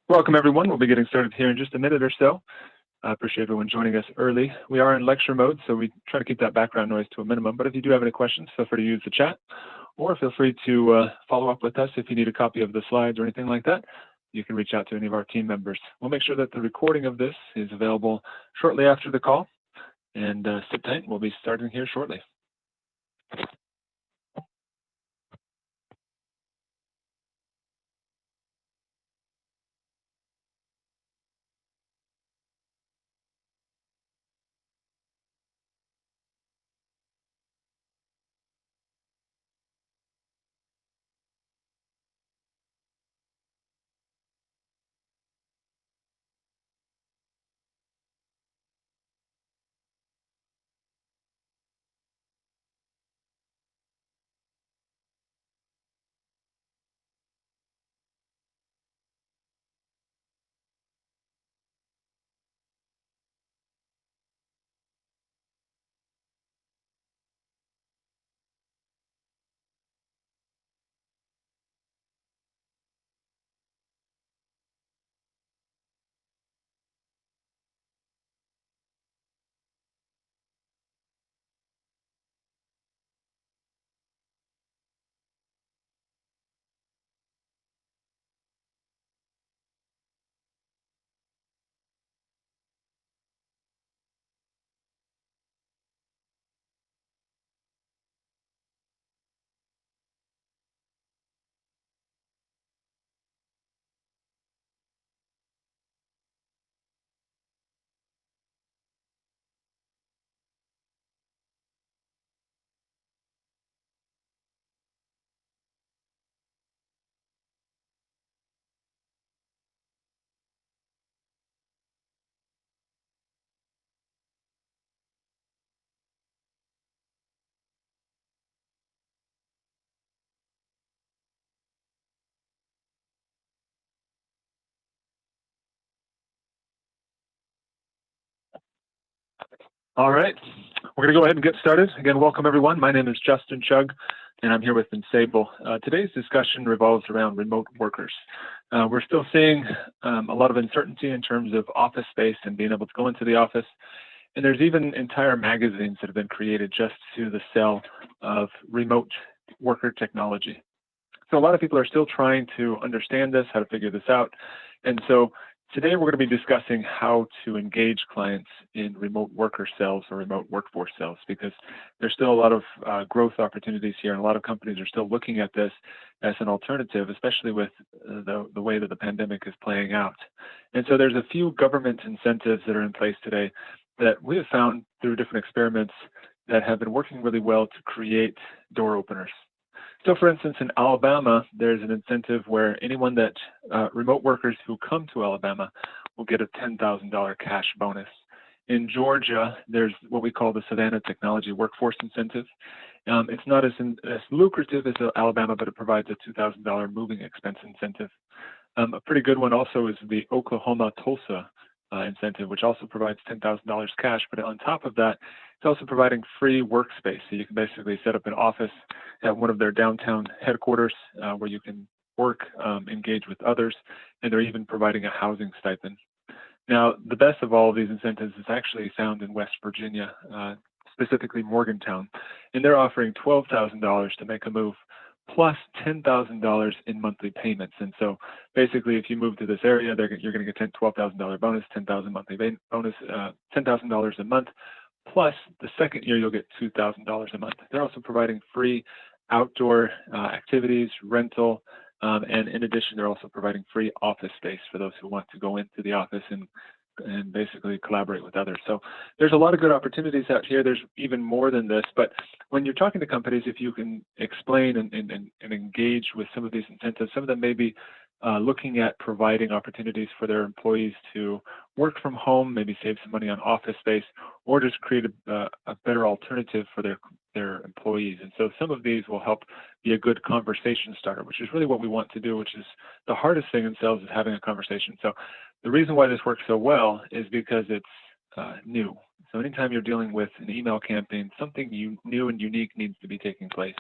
Welcome, everyone. We'll be getting started here in just a minute or so. I appreciate everyone joining us early. We are in lecture mode, so we try to keep that background noise to a minimum. But if you do have any questions, feel free to use the chat, or feel free to follow up with us if you need a copy of the slides or anything like that. You can reach out to any of our team members. We'll make sure that the recording of this is available shortly after the call. And sit tight, we'll be starting here shortly. All right, we're going to go ahead and get started. Again, welcome everyone. My name is Justin Chugg, and I'm here with Sable. Today's discussion revolves around remote workers. We're still seeing a lot of uncertainty in terms of office space and being able to go into the office. And there's even entire magazines that have been created just to the sale of remote worker technology. So a lot of people are still trying to understand this, how to figure this out. And so today we're going to be discussing how to engage clients in remote worker sales or remote workforce sales, because there's still a lot of growth opportunities here, and a lot of companies are still looking at this as an alternative, especially with the way that the pandemic is playing out. And so there's a few government incentives that are in place today that we have found through different experiments that have been working really well to create door openers. So for instance, in Alabama, there's an incentive where anyone that, remote workers who come to Alabama will get a $10,000 cash bonus. In Georgia, there's what we call the Savannah Technology Workforce Incentive. It's not as lucrative as Alabama, but it provides a $2,000 moving expense incentive. A pretty good one also is the Oklahoma Tulsa incentive, which also provides $10,000 cash, but on top of that, it's also providing free workspace. So you can basically set up an office at one of their downtown headquarters where you can work, engage with others, and they're even providing a housing stipend. Now, the best of all of these incentives is actually found in West Virginia, specifically Morgantown, and they're offering $12,000 to make a move, plus $10,000 in monthly payments. And so basically, if you move to this area, you're going to get $12,000 bonus, $10,000 monthly bonus, $10,000 a month, plus the second year you'll get $2,000 a month. They're also providing free outdoor activities, rental, and in addition, they're also providing free office space for those who want to go into the office and basically collaborate with others. So there's a lot of good opportunities out here. There's even more than this, but when you're talking to companies, if you can explain and engage with some of these incentives, some of them may be looking at providing opportunities for their employees to work from home, maybe save some money on office space, or just create a better alternative for their employees. And so some of these will help be a good conversation starter, which is really what we want to do, which is the hardest thing in sales is having a conversation. So the reason why this works so well is because it's new. So anytime you're dealing with an email campaign, something new and unique needs to be taking place.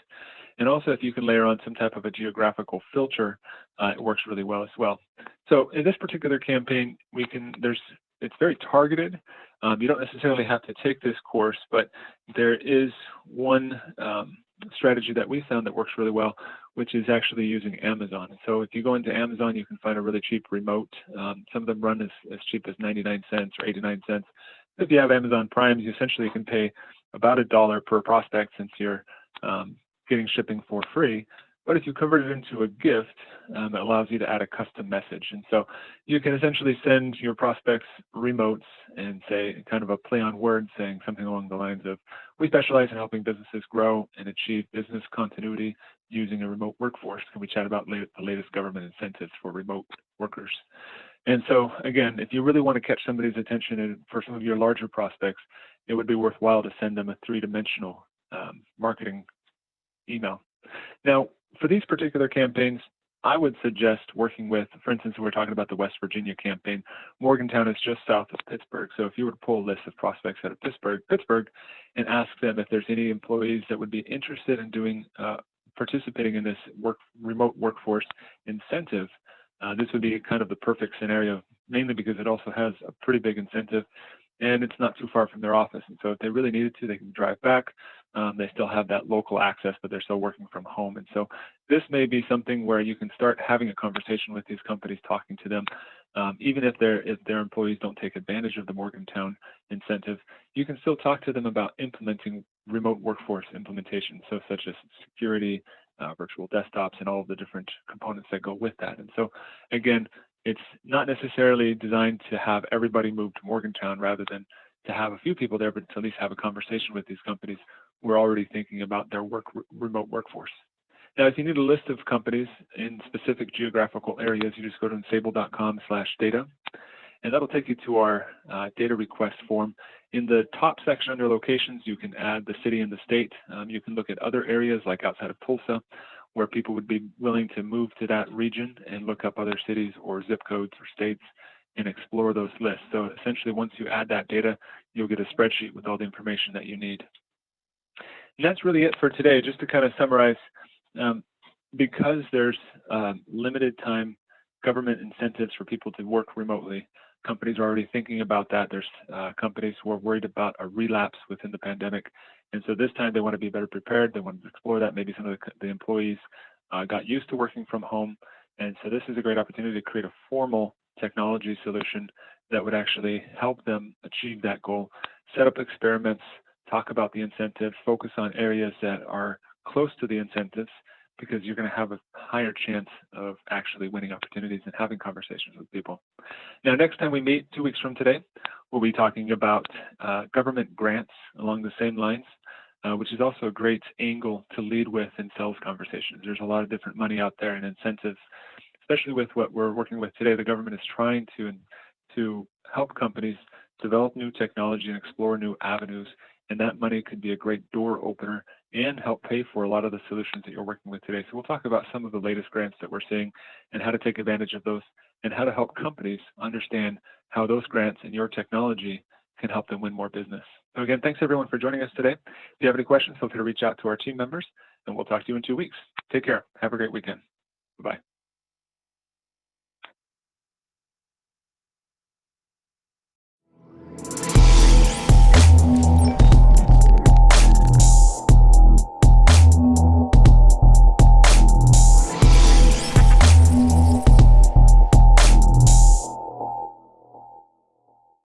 And also, if you can layer on some type of a geographical filter, it works really well as well. So in this particular campaign, it's very targeted. You don't necessarily have to take this course, but there is one strategy that we found that works really well, which is actually using Amazon. So if you go into Amazon, you can find a really cheap remote. Some of them run as cheap as 99 cents or 89 cents. If you have Amazon Prime, you essentially can pay about $1 per prospect, since you're getting shipping for free. But if you convert it into a gift, it allows you to add a custom message. And so you can essentially send your prospects remotes and say kind of a play on words, saying something along the lines of, we specialize in helping businesses grow and achieve business continuity using a remote workforce. Can we chat about the latest government incentives for remote workers? And so again, if you really want to catch somebody's attention, and for some of your larger prospects, it would be worthwhile to send them a three-dimensional marketing email. Now, for these particular campaigns, I would suggest working with, for instance, we're talking about the West Virginia campaign. Morgantown is just south of Pittsburgh. So if you were to pull a list of prospects out of Pittsburgh, and ask them if there's any employees that would be interested in participating in this remote workforce incentive, this would be kind of the perfect scenario, mainly because it also has a pretty big incentive, and it's not too far from their office. And so if they really needed to, they can drive back. They still have that local access, but they're still working from home. And so this may be something where you can start having a conversation with these companies, talking to them. Even if their employees don't take advantage of the Morgantown incentive, you can still talk to them about implementing remote workforce implementation, so such as security, virtual desktops, and all of the different components that go with that. And so again, it's not necessarily designed to have everybody move to Morgantown, rather than to have a few people there, but to at least have a conversation with these companies who are already thinking about their remote workforce. Now, if you need a list of companies in specific geographical areas, you just go to ensable.com/data, and that'll take you to our data request form. In the top section under locations, you can add the city and the state. You can look at other areas like outside of Tulsa, where people would be willing to move to that region, and look up other cities or zip codes or states and explore those lists. So essentially, once you add that data, you'll get a spreadsheet with all the information that you need. And that's really it for today. Just to kind of summarize, because there's limited time government incentives for people to work remotely, companies are already thinking about that. There's companies who are worried about a relapse within the pandemic. And so this time they want to be better prepared. They want to explore that. Maybe some of the employees got used to working from home. And so this is a great opportunity to create a formal technology solution that would actually help them achieve that goal, set up experiments, talk about the incentives, focus on areas that are close to the incentives, because you're going to have a higher chance of actually winning opportunities and having conversations with people. Now, next time we meet, 2 weeks from today, we'll be talking about government grants along the same lines, which is also a great angle to lead with in sales conversations. There's a lot of different money out there and incentives, especially with what we're working with today. The government is trying to help companies develop new technology and explore new avenues, and that money could be a great door opener and help pay for a lot of the solutions that you're working with today. So we'll talk about some of the latest grants that we're seeing and how to take advantage of those, and how to help companies understand how those grants and your technology can help them win more business. So again, thanks everyone for joining us today. If you have any questions, feel free to reach out to our team members, and we'll talk to you in 2 weeks. Take care. Have a great weekend. Bye-bye.